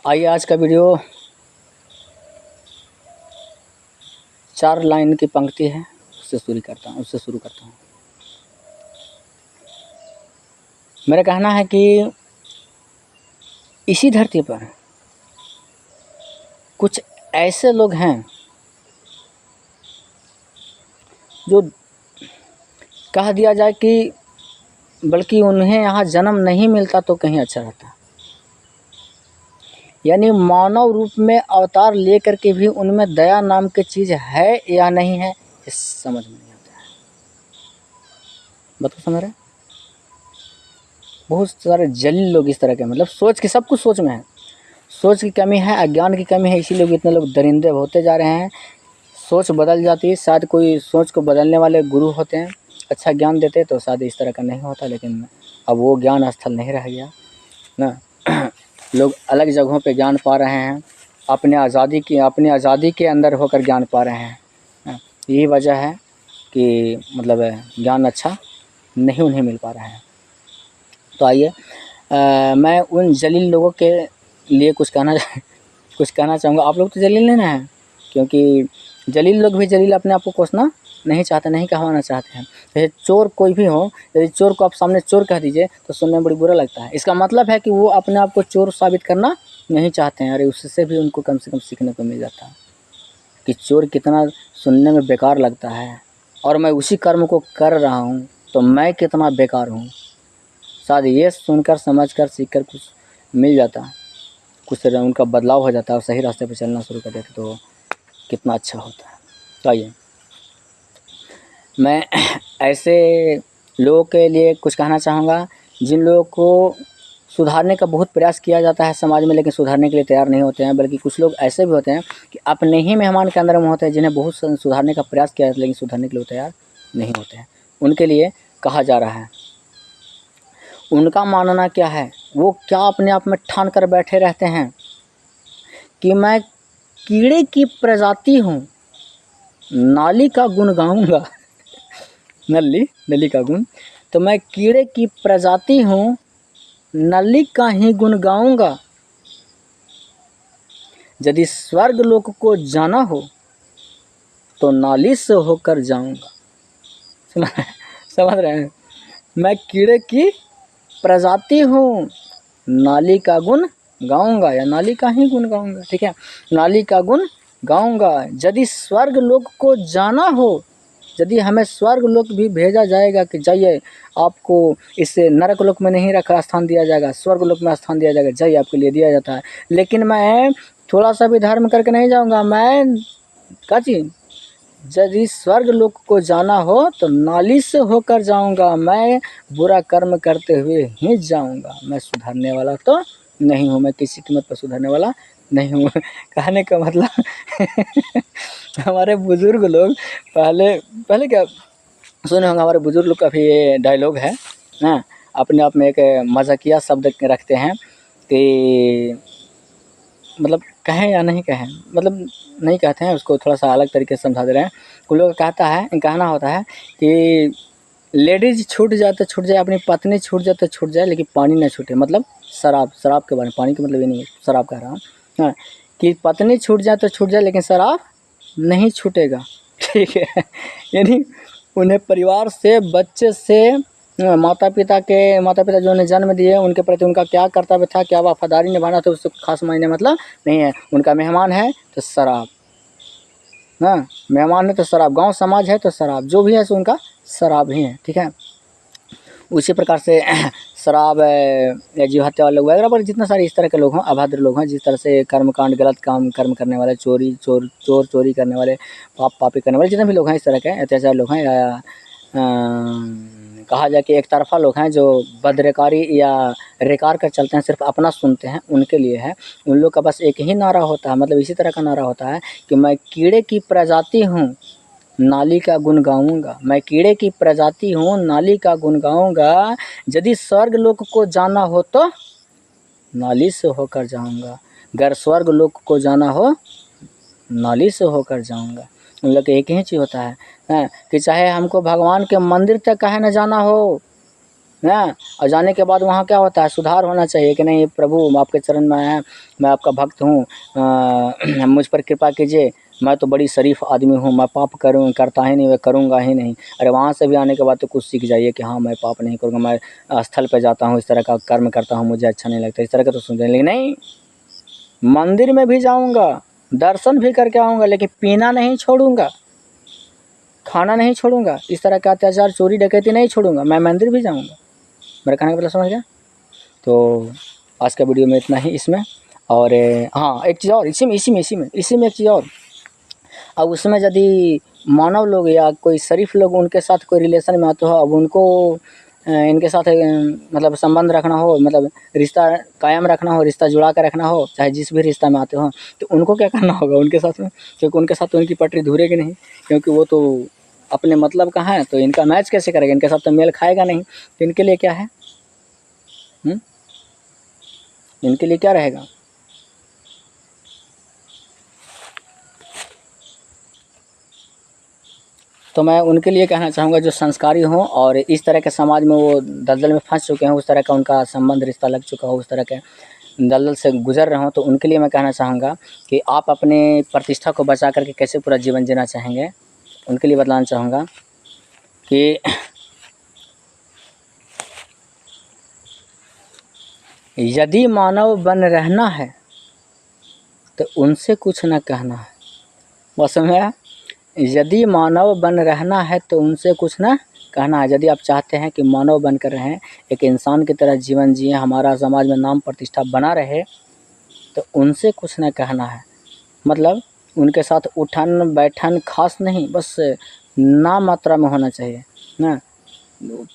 आइए आज का वीडियो 4 लाइन की पंक्ति है, उससे शुरू करता हूँ। मेरा कहना है कि इसी धरती पर कुछ ऐसे लोग हैं जो कह दिया जाए कि बल्कि उन्हें यहाँ जन्म नहीं मिलता तो कहीं अच्छा रहता। यानी मानव रूप में अवतार लेकर के भी उनमें दया नाम की चीज़ है या नहीं है, ये समझ में नहीं आता है। बात समझ रहे? बहुत सारे जलील लोग इस तरह के, मतलब सोच की, सब कुछ सोच में है, सोच की कमी है, अज्ञान की कमी है, इसीलिए इतने लोग दरिंदे होते जा रहे हैं। सोच बदल जाती है, शायद कोई सोच को बदलने वाले गुरु होते हैं, अच्छा ज्ञान देते तो शायद इस तरह का नहीं होता। लेकिन अब वो ज्ञान स्थल नहीं रह गया ना। लोग अलग जगहों पे ज्ञान पा रहे हैं, अपनी आज़ादी के अंदर होकर ज्ञान पा रहे हैं। यही वजह है कि मतलब ज्ञान अच्छा नहीं उन्हें मिल पा रहा है। तो आइए मैं उन जलील लोगों के लिए कुछ कहना चाहूँगा। आप लोग तो जलील नहीं ना हैं, क्योंकि जलील लोग भी जलील अपने आप को कोसना नहीं चाहते, नहीं कहवाना चाहते हैं। जैसे चोर कोई भी हो, यदि चोर को आप सामने चोर कह दीजिए तो सुनने में बड़ी बुरा लगता है। इसका मतलब है कि वो अपने आप को चोर साबित करना नहीं चाहते हैं। अरे उससे भी उनको कम से कम सीखने को मिल जाता है कि चोर कितना सुनने में बेकार लगता है, और मैं उसी कर्म को कर रहा हूँ तो मैं कितना बेकार हूँ। शायद ये सुनकर, समझकर, सीखकर कुछ मिल जाता, कुछ उनका बदलाव हो जाता है और सही रास्ते पर चलना शुरू कर देते तो कितना अच्छा होता है। तो आइए मैं ऐसे लोगों के लिए कुछ कहना चाहूँगा जिन लोगों को सुधारने का बहुत प्रयास किया जाता है समाज में, लेकिन सुधारने के लिए तैयार नहीं होते हैं। बल्कि कुछ लोग ऐसे भी होते हैं कि अपने ही मेहमान के अंदर में होते हैं, जिन्हें बहुत सुधारने का प्रयास किया जाता है लेकिन सुधारने के लिए तैयार नहीं होते हैं। उनके लिए कहा जा रहा है, उनका मानना क्या है, वो क्या अपने आप में ठान कर बैठे रहते हैं कि मैं कीड़े की प्रजाति हूँ, नाली का गुण गाऊंगा। नली का गुण, तो मैं कीड़े की प्रजाति हूँ, नली का ही गुण गाऊंगा। यदि स्वर्ग लोक को जाना हो तो नाली से होकर जाऊंगा। समझ रहे हैं? मैं कीड़े की प्रजाति हूँ, नाली का गुण गाऊंगा या नाली का ही गुण गाऊंगा। ठीक है, नाली का गुण गाऊंगा। यदि स्वर्ग लोक को जाना हो, यदि हमें स्वर्ग लोक भी भेजा जाएगा कि जाइए, आपको इससे नरक लोक में नहीं रखा स्थान दिया जाएगा, स्वर्ग लोक में स्थान दिया जाएगा, जाइए आपके लिए दिया जाता है। लेकिन मैं थोड़ा सा भी धर्म करके नहीं जाऊंगा। मैं काची, यदि स्वर्ग लोक को जाना हो तो नाली से होकर जाऊंगा, मैं बुरा कर्म करते हुए ही जाऊंगा। मैं सुधरने वाला तो नहीं हूँ, मैं किसी कीमत पर सुधरने वाला नहीं हूँ। कहने का मतलब हमारे बुजुर्ग लोग पहले क्या सुने होंगे, हमारे बुजुर्ग लोग का भी ये डायलॉग है ना, अपने आप में एक मजाकिया शब्द रखते हैं कि मतलब कहें या नहीं कहें, मतलब नहीं कहते हैं, उसको थोड़ा सा अलग तरीके से समझा दे रहे हैं। कुछ लोग कहना होता है कि लेडीज छूट जाए तो छूट जाए, अपनी पत्नी छूट जाए तो छूट जाए, लेकिन पानी ना छूटे। मतलब शराब के बारे में, पानी का मतलब ये नहीं है, शराब कह रहा हूँ हाँ, कि पत्नी छूट जाए तो छूट जाए लेकिन शराब नहीं छूटेगा। ठीक है, यानी उन्हें परिवार से, बच्चे से, माता पिता जो उन्हें जन्म दिए उनके प्रति उनका क्या कर्तव्य था, क्या वफादारी निभाना था, उससे खास मायने मतलब नहीं है। उनका मेहमान है तो शराब, हाँ मेहमान है तो शराब, गांव समाज है तो शराब, जो भी है सो उनका शराब ही है। ठीक है, उसी प्रकार से शराब या जीव हत्या वाले लोग वगैरह पर जितना सारे इस तरह के लोग हैं, अभद्र लोग हैं, जिस तरह से कर्मकांड, गलत कर्म करने वाले, चोरी करने वाले, पापी करने वाले जितने भी लोग हैं, इस तरह के अत्याचार लोग हैं, या कहा जाए कि एक तरफा लोग हैं जो बदरेकारी या रेकार कर चलते हैं, सिर्फ अपना सुनते हैं, उनके लिए है। उन लोग का बस एक ही नारा होता है, मतलब इसी तरह का नारा होता है कि मैं कीड़े की प्रजाति हूँ, नाली का गुण गाऊंगा। मैं कीड़े की प्रजाति हूँ, नाली का गुण गाऊंगा। यदि स्वर्ग लोक को जाना हो तो नाली से होकर जाऊंगा, अगर स्वर्ग लोक को जाना हो नाली से होकर जाऊंगा। उन लोग एक ही चीज़ होता है कि चाहे हमको भगवान के मंदिर तक कहे न जाना हो, ना। और जाने के बाद वहाँ क्या होता है, सुधार होना चाहिए कि नहीं प्रभु आपके चरण में हैं, मैं आपका भक्त हूँ, मुझ पर कृपा कीजिए, मैं तो बड़ी शरीफ आदमी हूँ, मैं पाप करता ही नहीं, मैं करूँगा ही नहीं। अरे वहाँ से भी आने के बाद तो कुछ सीख जाइए कि हाँ मैं पाप नहीं करूँगा, मैं स्थल पे जाता हूँ, इस तरह का कर्म करता हूँ, मुझे अच्छा नहीं लगता, इस तरह का तो सुन। लेकिन नहीं, मंदिर में भी जाऊँगा, दर्शन भी करके आऊँगा, लेकिन पीना नहीं छोड़ूंगा, खाना नहीं छोड़ूंगा, इस तरह का अत्याचार चोरी डकैती नहीं छोड़ूंगा, मैं मंदिर भी जाऊँगा। मेरा कहने का मतलब समझ गया। तो आज का वीडियो में इतना ही इसमें। और हाँ एक चीज़ और, इसी में एक चीज़ और, अब उसमें यदि मानव लोग या कोई शरीफ लोग उनके साथ कोई रिलेशन में आते हो, अब उनको इनके साथ मतलब संबंध रखना हो, मतलब रिश्ता कायम रखना हो, रिश्ता जुड़ा कर रखना हो, चाहे जिस भी रिश्ता में आते हो, तो उनको क्या करना होगा उनके साथ में, क्योंकि उनके साथ तो उनकी पटरी धुरेगी नहीं, क्योंकि वो तो अपने मतलब का है, तो इनका मैच कैसे करेगा, इनके साथ तो मेल खाएगा नहीं। तो इनके लिए क्या है, इनके लिए क्या रहेगा। तो मैं उनके लिए कहना चाहूँगा जो संस्कारी हों और इस तरह के समाज में वो दलदल में फंस चुके हैं, उस तरह का उनका संबंध रिश्ता लग चुका हो, उस तरह के दलदल से गुजर रहे हों, तो उनके लिए मैं कहना चाहूँगा कि आप अपने प्रतिष्ठा को बचा करके कैसे पूरा जीवन जीना चाहेंगे, उनके लिए बतलाना चाहूँगा कि यदि मानव बन रहना है तो उनसे कुछ न कहना है। बस में यदि मानव बन रहना है तो उनसे कुछ न कहना है। यदि आप चाहते हैं कि मानव बनकर रहें, एक इंसान की तरह जीवन जिए, हमारा समाज में नाम प्रतिष्ठा बना रहे, तो उनसे कुछ न कहना है। मतलब उनके साथ उठन बैठन खास नहीं, बस ना मात्रा में होना चाहिए ना,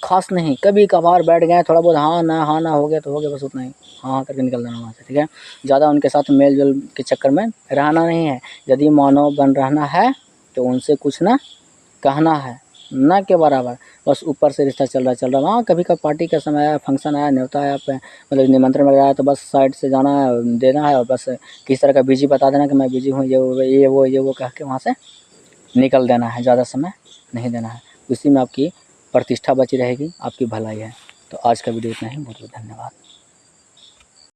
खास नहीं, कभी कभार बैठ गए थोड़ा बहुत हाँ ना हो गया तो हो गया, बस उतना ही, हाँ करके निकल जाना वहाँ से, ठीक है। ज़्यादा उनके साथ मेल जोल के चक्कर में रहना नहीं है। यदि मानव बन रहना है तो उनसे कुछ ना कहना है, ना के बराबर बस ऊपर से रिश्ता चल रहा है। हाँ कभी कभी पार्टी का समय आया, फंक्शन आया, न्योता आया, मतलब निमंत्रण वगैरह आया, तो बस साइड से जाना है, देना है, और बस किस तरह का बिजी बता देना कि मैं बिजी हूँ, ये वो कह के वहाँ से निकल देना है, ज़्यादा समय नहीं देना है। उसी में आपकी प्रतिष्ठा बची रहेगी, आपकी भलाई है। तो आज का वीडियो इतना ही, बहुत बहुत धन्यवाद।